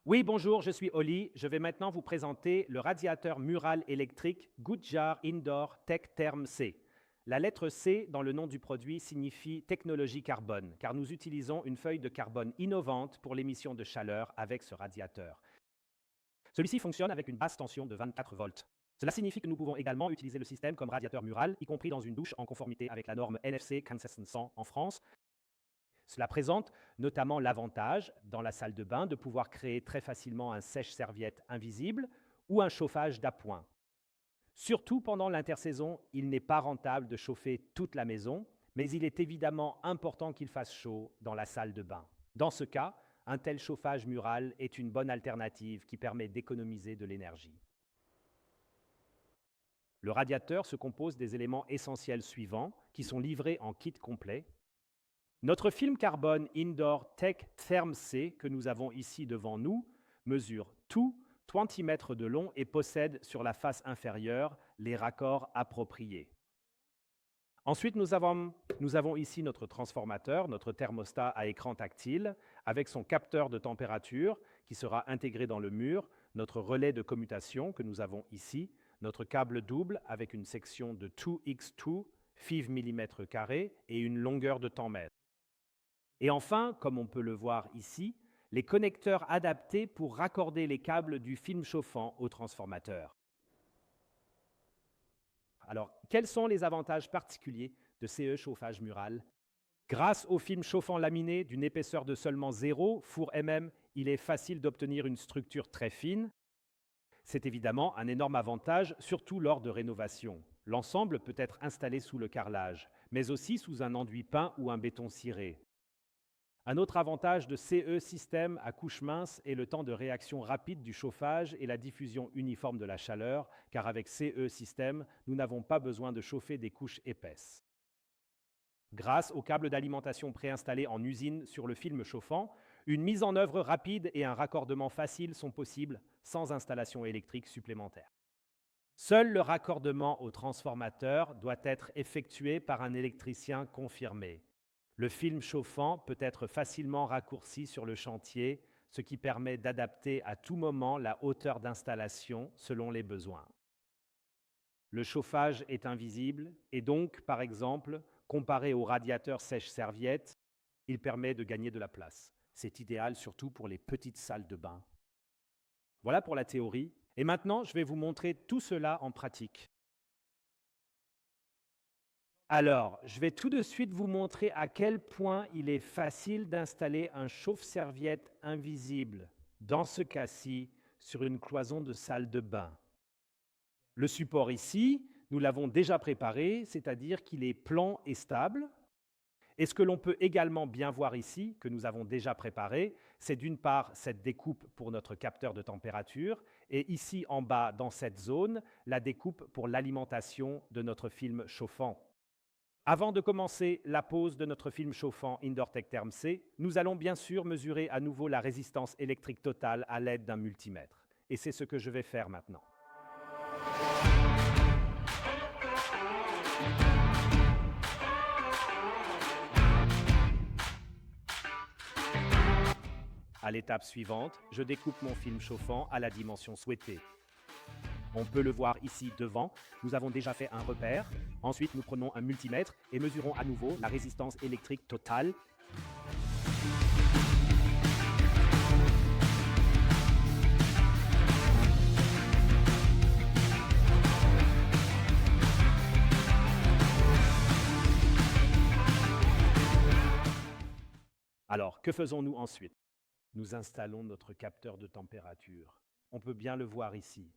Oui, bonjour, je suis Oli. Je vais maintenant vous présenter le radiateur mural électrique Goodjar Indoor Tech Therm C. La lettre C dans le nom du produit signifie technologie carbone, car nous utilisons une feuille de carbone innovante pour l'émission de chaleur avec ce radiateur. Celui-ci fonctionne avec une basse tension de 24 volts. Cela signifie que nous pouvons également utiliser le système comme radiateur mural, y compris dans une douche en conformité avec la norme NFC 15100 en France. Cela présente notamment l'avantage, dans la salle de bain, de pouvoir créer très facilement un sèche-serviette invisible ou un chauffage d'appoint. Surtout pendant l'intersaison, il n'est pas rentable de chauffer toute la maison, mais il est évidemment important qu'il fasse chaud dans la salle de bain. Dans ce cas, un tel chauffage mural est une bonne alternative qui permet d'économiser de l'énergie. Le radiateur se compose des éléments essentiels suivants qui sont livrés en kit complet. Notre film carbone Indoor Tech Therm C que nous avons ici devant nous mesure tout 20 mètres de long et possède sur la face inférieure les raccords appropriés. Ensuite, nous avons ici notre transformateur, notre thermostat à écran tactile, avec son capteur de température qui sera intégré dans le mur, notre relais de commutation que nous avons ici, notre câble double avec une section de 2x2, 5 mm² et une longueur de 100 mètres. Et enfin, comme on peut le voir ici, les connecteurs adaptés pour raccorder les câbles du film chauffant au transformateur. Alors, quels sont les avantages particuliers de CE chauffage mural? Grâce au film chauffant laminé d'une épaisseur de seulement 0, four mm, il est facile d'obtenir une structure très fine. C'est évidemment un énorme avantage, surtout lors de rénovation. L'ensemble peut être installé sous le carrelage, mais aussi sous un enduit peint ou un béton ciré. Un autre avantage de CE système à couche mince est le temps de réaction rapide du chauffage et la diffusion uniforme de la chaleur, car avec CE système, nous n'avons pas besoin de chauffer des couches épaisses. Grâce aux câbles d'alimentation préinstallés en usine sur le film chauffant, une mise en œuvre rapide et un raccordement facile sont possibles sans installation électrique supplémentaire. Seul le raccordement au transformateur doit être effectué par un électricien confirmé. Le film chauffant peut être facilement raccourci sur le chantier, ce qui permet d'adapter à tout moment la hauteur d'installation selon les besoins. Le chauffage est invisible et donc, par exemple, comparé au radiateur sèche-serviette, il permet de gagner de la place. C'est idéal surtout pour les petites salles de bain. Voilà pour la théorie. Et maintenant, je vais vous montrer tout cela en pratique. Alors, je vais tout de suite vous montrer à quel point il est facile d'installer un chauffe-serviette invisible, dans ce cas-ci, sur une cloison de salle de bain. Le support ici, nous l'avons déjà préparé, c'est-à-dire qu'il est plan et stable. Et ce que l'on peut également bien voir ici, que nous avons déjà préparé, c'est d'une part cette découpe pour notre capteur de température, et ici en bas, dans cette zone, la découpe pour l'alimentation de notre film chauffant. Avant de commencer la pose de notre film chauffant Indoor Tech Therm C, nous allons bien sûr mesurer à nouveau la résistance électrique totale à l'aide d'un multimètre. Et c'est ce que je vais faire maintenant. À l'étape suivante, je découpe mon film chauffant à la dimension souhaitée. On peut le voir ici devant, nous avons déjà fait un repère. Ensuite, nous prenons un multimètre et mesurons à nouveau la résistance électrique totale. Alors, que faisons-nous ensuite? Nous installons notre capteur de température. On peut bien le voir ici.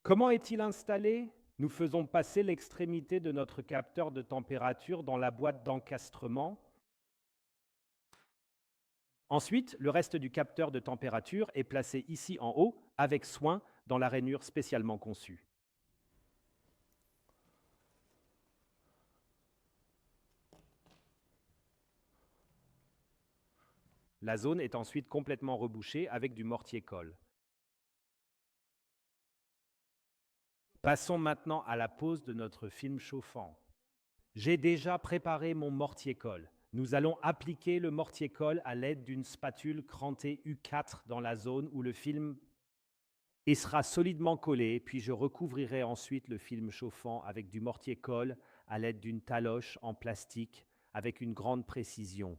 Comment est-il installé? Nous faisons passer l'extrémité de notre capteur de température dans la boîte d'encastrement. Ensuite, le reste du capteur de température est placé ici en haut, avec soin, dans la rainure spécialement conçue. La zone est ensuite complètement rebouchée avec du mortier-colle. Passons maintenant à la pose de notre film chauffant. J'ai déjà préparé mon mortier-colle. Nous allons appliquer le mortier-colle à l'aide d'une spatule crantée U4 dans la zone où le film sera solidement collé, puis je recouvrirai ensuite le film chauffant avec du mortier-colle à l'aide d'une taloche en plastique avec une grande précision.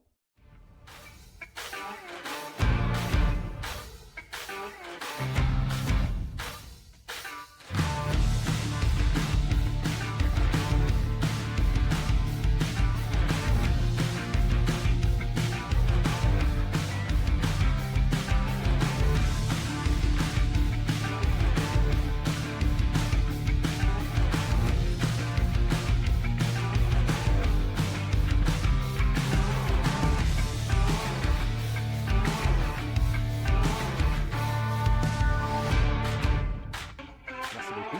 Merci beaucoup.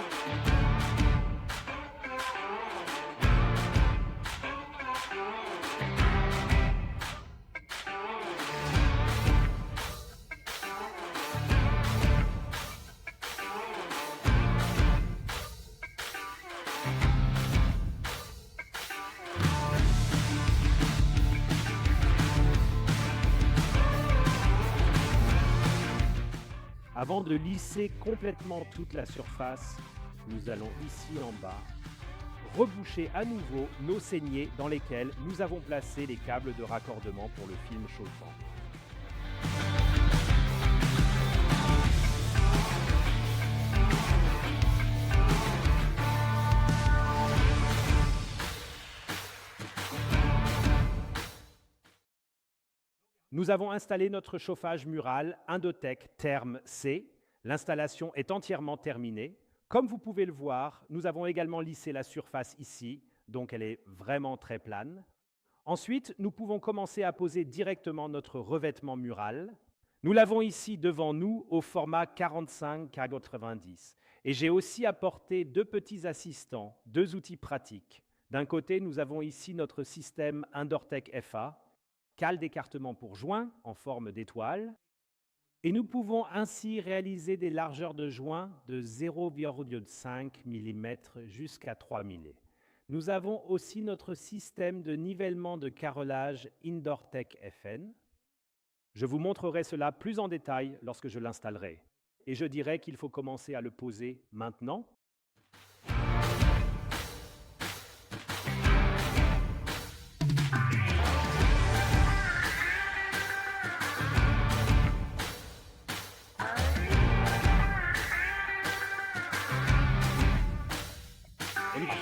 Avant de lisser complètement toute la surface, nous allons ici en bas reboucher à nouveau nos saignées dans lesquelles nous avons placé les câbles de raccordement pour le film chauffant. Nous avons installé notre chauffage mural Indotech Therm C. L'installation est entièrement terminée. Comme vous pouvez le voir, nous avons également lissé la surface ici, donc elle est vraiment très plane. Ensuite, nous pouvons commencer à poser directement notre revêtement mural. Nous l'avons ici devant nous au format 45x90. Et j'ai aussi apporté deux petits assistants, deux outils pratiques. D'un côté, nous avons ici notre système Indortech FA, cale d'écartement pour joints en forme d'étoile. Et nous pouvons ainsi réaliser des largeurs de joints de 0,5 mm jusqu'à 3 mm. Nous avons aussi notre système de nivellement de carrelage Indortech FN. Je vous montrerai cela plus en détail lorsque je l'installerai. Et je dirais qu'il faut commencer à le poser maintenant. On y va.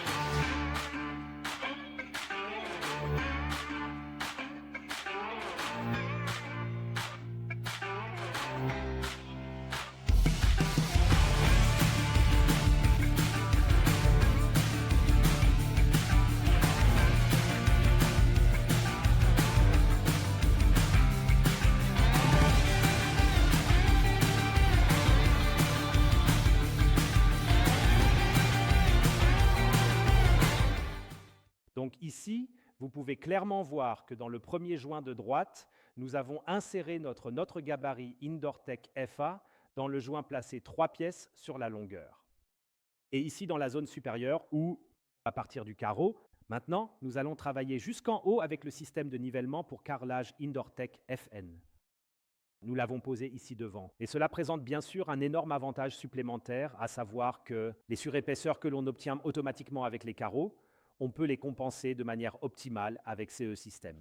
Donc ici, vous pouvez clairement voir que dans le premier joint de droite, nous avons inséré notre gabarit Indortech FA dans le joint placé 3 pièces sur la longueur. Et ici, dans la zone supérieure, ou à partir du carreau, maintenant, nous allons travailler jusqu'en haut avec le système de nivellement pour carrelage Indortech FN. Nous l'avons posé ici devant. Et cela présente bien sûr un énorme avantage supplémentaire, à savoir que les surépaisseurs que l'on obtient automatiquement avec les carreaux, on peut les compenser de manière optimale avec CE System.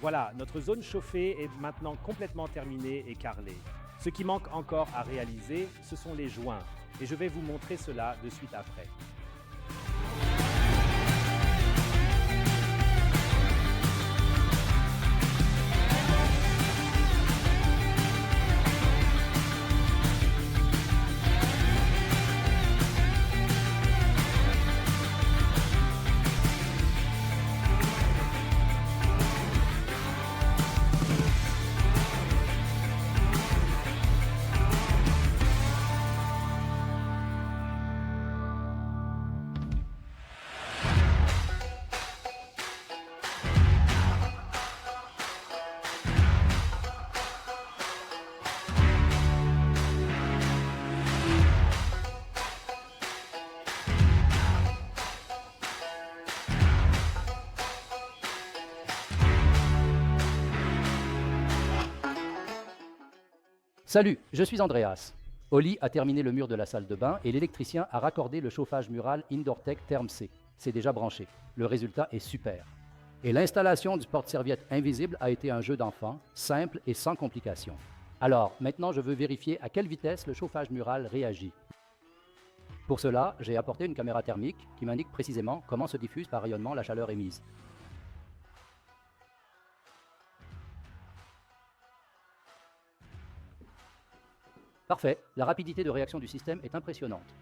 Voilà, notre zone chauffée est maintenant complètement terminée et carrelée. Ce qui manque encore à réaliser, ce sont les joints. Et je vais vous montrer cela de suite après. Salut, je suis Andreas. Oli a terminé le mur de la salle de bain et l'électricien a raccordé le chauffage mural IndoorTech Term C. C'est déjà branché. Le résultat est super. Et l'installation du porte-serviette invisible a été un jeu d'enfant, simple et sans complications. Alors, maintenant je veux vérifier à quelle vitesse le chauffage mural réagit. Pour cela, j'ai apporté une caméra thermique qui m'indique précisément comment se diffuse par rayonnement la chaleur émise. Parfait, la rapidité de réaction du système est impressionnante.